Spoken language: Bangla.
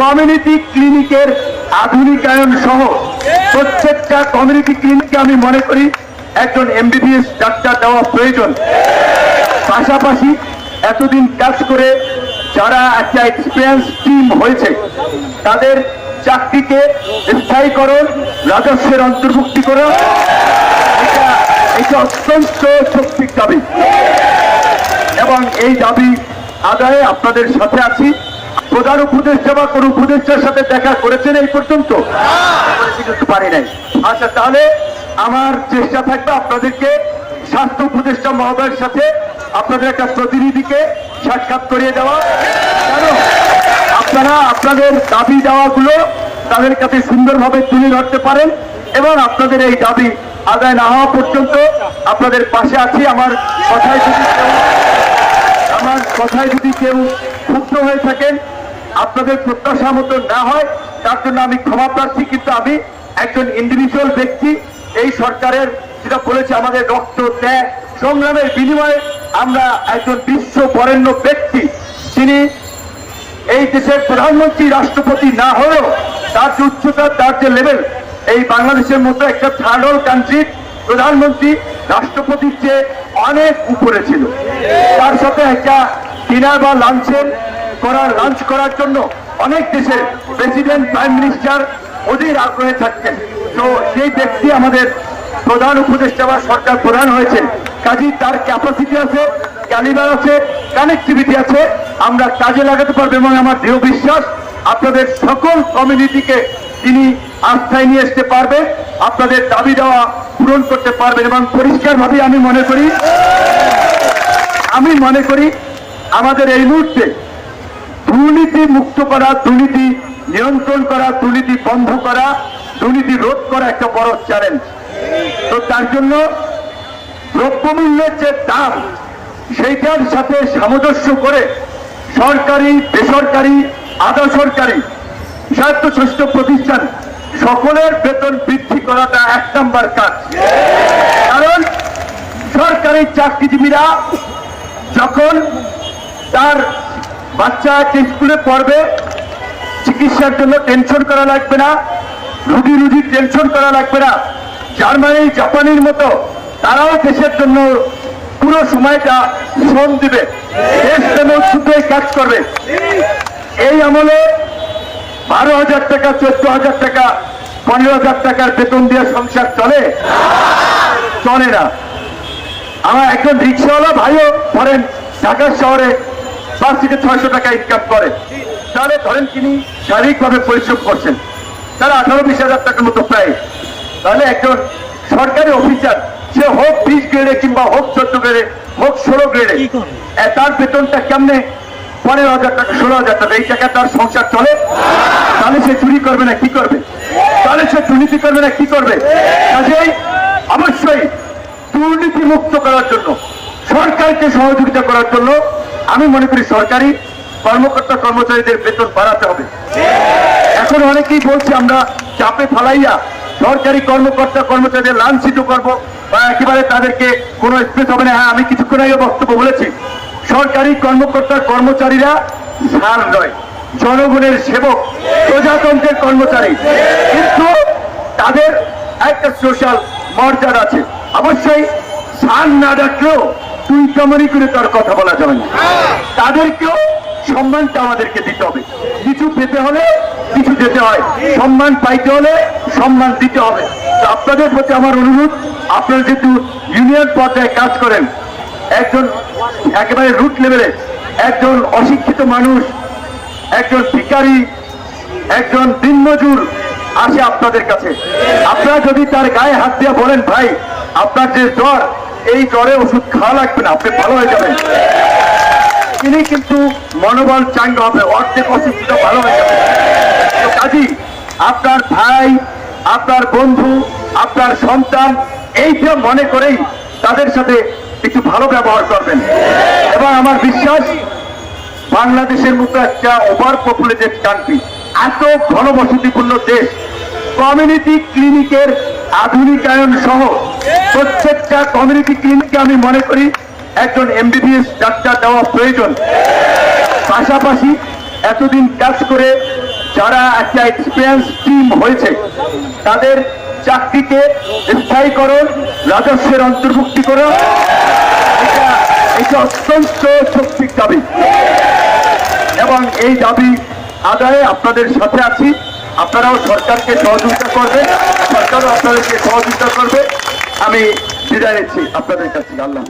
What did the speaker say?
কমিউনিটি ক্লিনিকের আধুনিকায়ন সহ প্রত্যেকটা কমিউনিটি ক্লিনিকে আমি মনে করি একজন এমবিবিএস ডাক্তার দেওয়া প্রয়োজন। পাশাপাশি এতদিন কাজ করে যারা একটা এক্সপিরিয়েন্স টিম হয়েছে তাদের চাকরিকে স্থায়ীকরণ, রাজস্বের অন্তর্ভুক্তি করা, এটা অত্যন্ত যৌক্তিক দাবি এবং এই দাবি আদায়ে আপনাদের সাথে আছি। প্রধান উপদেষ্টা বা কোন উপদেষ্টার সাথে দেখা করেছেন এই পর্যন্ত? কিন্তু পারি নাই। আচ্ছা, তাহলে আমার চেষ্টা থাকবে আপনাদেরকে স্বাস্থ্য উপদেষ্টা মহোদয়ের সাথে আপনাদের একটা প্রতিনিধিকে সাক্ষাৎ করিয়ে দেওয়া, কেন আপনারা আপনাদের দাবি দেওয়াগুলো তাদের কাছে সুন্দরভাবে তুলে ধরতে পারেন এবং আপনাদের এই দাবি আদায় না হওয়া পর্যন্ত আপনাদের পাশে আছি। আমার কথায় যদি কেউ ক্ষুব্ধ হয়ে থাকেন, আপনাদের প্রত্যাশা মতো না হয়, তার জন্য আমি ক্ষমা প্রার্থী। কিন্তু আমি একজন ইন্ডিভিজুয়াল ব্যক্তি, এই সরকারের যেটা বলেছে আমাদের রক্ত ত্যাগ সংগ্রামের বিনিময়ে আমরা একজন বিশ্ব বরেণ্য ব্যক্তি, যিনি এই দেশের প্রধানমন্ত্রী রাষ্ট্রপতি না হলেও তার যে উচ্চতা, তার যে লেভেল, এই বাংলাদেশের মতো একটা থার্ড ওয়ার্ল্ড কান্ট্রির প্রধানমন্ত্রী রাষ্ট্রপতির চেয়ে অনেক উপরে ছিল। তার সাথে একটা ডিনার বা লাঞ্চ করার জন্য অনেক দেশের প্রেসিডেন্ট, প্রাইম মিনিস্টার অধীর আগ্রহে থাকতেন। তো সেই ব্যক্তি আমাদের প্রধান উপদেষ্টা বা সরকার প্রধান হয়েছেন, কাজেই তার ক্যাপাসিটি আছে, ক্যালিবার আছে, কানেক্টিভিটি আছে, আমরা কাজে লাগাতে পারবো এবং আমার দৃঢ় বিশ্বাস আপনাদের সকল কমিউনিটিকে তিনি আস্থায় নিয়ে আসতে পারবেন, আপনাদের দাবি দেওয়া পূরণ করতে পারবেন। এবং পরিষ্কারভাবে আমি মনে করি আমাদের এই মুহূর্তে দুর্নীতি মুক্ত করা, দুর্নীতি নিয়ন্ত্রণ করা, দুর্নীতি বন্ধ করা, দুর্নীতি রোধ করা একটা বড় চ্যালেঞ্জ। তো তার জন্য দ্রব্যমূল্যের যে দাম, সেইটার সাথে সামঞ্জস্য করে সরকারি, বেসরকারি, আধা সরকারি, স্বায়ত্তশাসিত প্রতিষ্ঠান সকলের বেতন বৃদ্ধি করাটা 1 নম্বর কাজ। কারণ সরকারি চাকরিজীবীরা যখন তার বাচ্চা স্কুলে পড়বে, চিকিৎসার জন্য টেনশন করা লাগবে না, রুগীর টেনশন করা লাগবে না। জার্মানি, জাপানের মতো তারাও দেশের জন্য পুরো সময়টা শ্রম দিবে, দেশ যেন শুধুই কাজ করবে। এই আমলে 12,000 টাকা, 14,000 টাকা, 15,000 টাকার বেতন দিয়ে সংসার চলে না। আমার একজন রিক্সাওয়ালা ভাইও ধরেন ঢাকা শহরে 5 থেকে 600 টাকা ইনকাম করে, তাহলে ধরেন তিনি শারীরিকভাবে পরিশ্রম করছেন, তারা 18-20 হাজার টাকার মতো পায়। তাহলে একজন সরকারি অফিসার, সে হোক 20 গ্রেডে কিংবা হোক 14 গ্রেডে, হোক 16 গ্রেডে, তার বেতনটা কেমনে 15,000 টাকা, 16,000 টাকা, এই টাকা তার সংসার চলে? তাহলে সে চুরি করবে না কি করবে? তাহলে সে দুর্নীতি করবে না কি করবে? কাজেই অবশ্যই দুর্নীতি মুক্ত করার জন্য, সরকারকে সহযোগিতা করার জন্য আমি মনে করি সরকারি কর্মকর্তা কর্মচারীদের বেতন বাড়াতে হবে। এখন অনেকেই বলছে আমরা চাপে ফালাইয়া সরকারি কর্মকর্তা কর্মচারীদের লাঞ্ছিত করবো বা একেবারে তাদেরকে কোনো স্পেস হবে না। হ্যাঁ, আমি কিছুক্ষণ আগে বক্তব্য বলেছি, সরকারি কর্মকর্তা কর্মচারীরা সার নয়, জনগণের সেবক, প্রজাতন্ত্রের কর্মচারী, কিন্তু তাদের একটা সোশ্যাল মর্যাদা আছে। অবশ্যই সার না ডাকলেও তুই কামারি করে তার কথা বলা যাবে না, তাদেরকেও সম্মানটা আমাদেরকে দিতে হবে। কিছু পেতে হলে কিছু যেতে হয়, সম্মান পাইতে হলে সম্মান দিতে হবে। তো আপনাদের প্রতি আমার অনুরোধ, আপনারা যেহেতু ইউনিয়ন পর্যায়ে কাজ করেন, একজন একেবারে রুট লেভেলে একজন অশিক্ষিত মানুষ, একজন ভিখারি, একজন দিনমজুর আসে আপনাদের কাছে, আপনারা যদি তার গায়ে হাত দিয়ে বলেন ভাই আপনার যে জ্বর, এই জ্বরে ওষুধ খাওয়া লাগবে না, আপনি ভালো হয়ে যাবেন, তিনি কিন্তু মনোবল চাঙ্গা হবে, অর্ধেক অসুস্থ ভালো হয়ে যাবে। তো কাজী আপনার ভাই, আপনার বন্ধু, আপনার সন্তান, এইটা মনে করেই তাদের সাথে একটু ভালো ব্যবহার করবেন। এবং আমার বিশ্বাস বাংলাদেশের মতো একটা ওভার পপুলেটেড কান্ট্রি, এত ঘনবসতিপূর্ণ দেশ, কমিউনিটি ক্লিনিকের আধুনিকায়ন সহ প্রত্যেকটা কমিউনিটি ক্লিনিকে আমি মনে করি একজন এমবিবিএস ডাক্তার দেওয়া প্রয়োজন। পাশাপাশি এতদিন কাজ করে যারা একটা এক্সপিরিয়েন্স টিম হয়েছে তাদের চাকরিকে স্থায়ীকরণ, রাজস্বের অন্তর্ভুক্তিকরণ, এটা অত্যন্ত শক্তির দাবি এবং এই দাবি আদায়ে আপনাদের সাথে আছি। আপনারাও সরকারকে সহযোগিতা করবেন, সরকারও আপনাদেরকে সহযোগিতা করবে। আমি বিদায় নিচ্ছি আপনাদের কাছে। আল্লাহ।